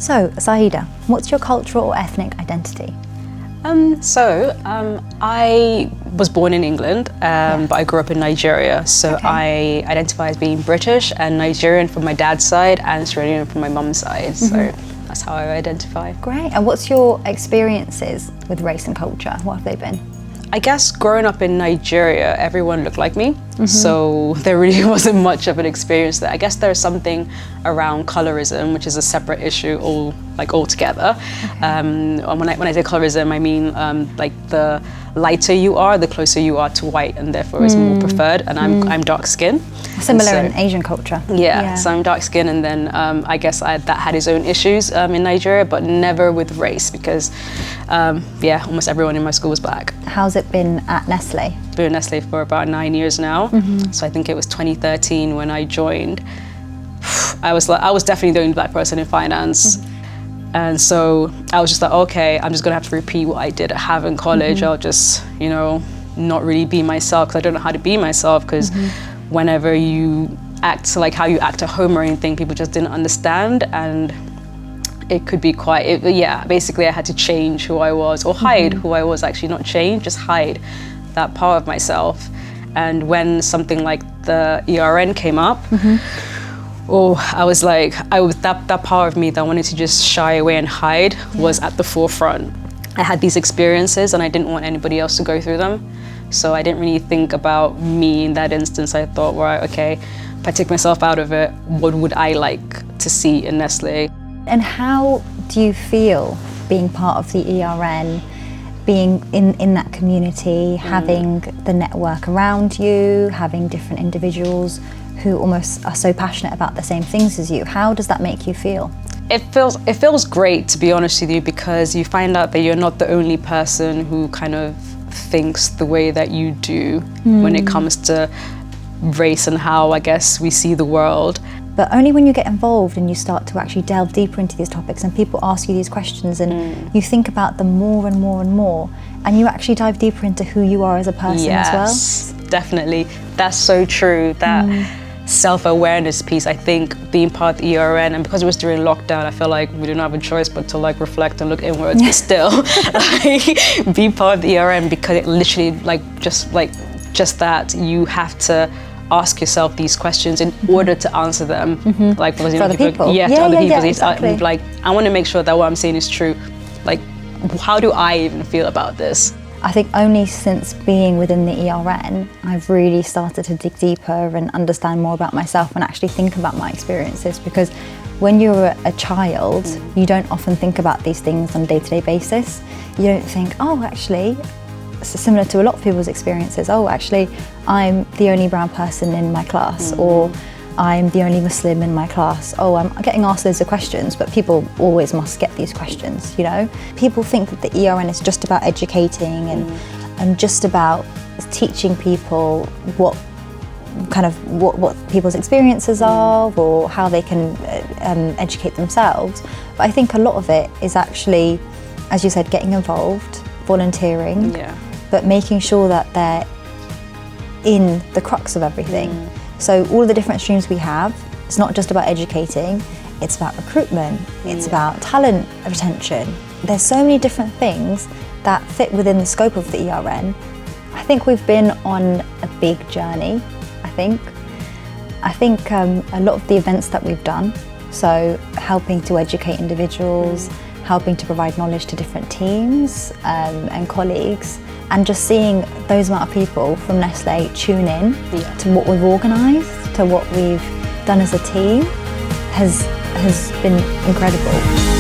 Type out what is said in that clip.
So, Zahida, what's your cultural or ethnic identity? I was born in England, but I grew up in Nigeria. So I identify as being British and Nigerian from my dad's side and Australian from my mum's side. So that's how I identify. Great. And what's your experiences with race and culture? What have they been? I guess growing up in Nigeria, everyone looked like me. So there really wasn't much of an experience there. I guess there's something around colorism, which is a separate issue altogether. And when I say colorism, I mean like the lighter you are, the closer you are to white, and therefore is more preferred. And I'm dark skinned. Similar in Asian culture. Yeah, so I'm dark skinned, and then I guess that had its own issues in Nigeria, but never with race because almost everyone in my school was black. How's it been at Nestlé? Been at Nestlé for about 9 years now. So I think it was 2013 when I joined. I was definitely the only black person in finance. And so I was just like, okay, I'm just gonna have to repeat what I did at Harvard in college. I'll just, not really be myself because I don't know how to be myself because whenever you act like how you act at home or anything, people just didn't understand, and it could be basically I had to change who I was or hide who I was, actually not change, just hide that part of myself. And when something like the ERN came up, I was like, that part of me that wanted to just shy away and hide was at the forefront. I had these experiences and I didn't want anybody else to go through them. So I didn't really think about me in that instance. I thought, right, okay, if I take myself out of it, what would I like to see in Nestlé? And how do you feel being part of the ERN, being in that community, having the network around you, having different individuals who almost are so passionate about the same things as you? How does that make you feel? It feels great, to be honest with you, because you find out that you're not the only person who kind of thinks the way that you do when it comes to race and how, I guess, we see the world. But only when you get involved and you start to actually delve deeper into these topics and people ask you these questions and you think about them more and more and more, and you actually dive deeper into who you are as a person as well. Yes, definitely. That's so true. That self-awareness piece, I think being part of the ERN, and because it was during lockdown, I feel like we didn't have a choice but to like reflect and look inwards, but still be part of the ERN, because it literally just that you have to ask yourself these questions in order to answer them. Like for other people. Yeah, to other people. Exactly. Like I want to make sure that what I'm saying is true. Like, how do I even feel about this? I think only since being within the ERN, I've really started to dig deeper and understand more about myself and actually think about my experiences, because when you're a child, you don't often think about these things on a day-to-day basis. You don't think, oh, actually, similar to a lot of people's experiences, oh, actually, I'm the only brown person in my class, or I'm the only Muslim in my class. Oh, I'm getting asked loads of questions, but people always must get these questions, People think that the ERN is just about educating and just about teaching people what people's experiences are or how they can educate themselves. But I think a lot of it is actually, as you said, getting involved, volunteering, but making sure that they're in the crux of everything. So all of the different streams we have, it's not just about educating, it's about recruitment, it's about talent retention. There's so many different things that fit within the scope of the ERN. I think we've been on a big journey, I think a lot of the events that we've done, so helping to educate individuals, helping to provide knowledge to different teams and colleagues, and just seeing those amount of people from Nestlé tune in to what we've organised, to what we've done as a team, has been incredible.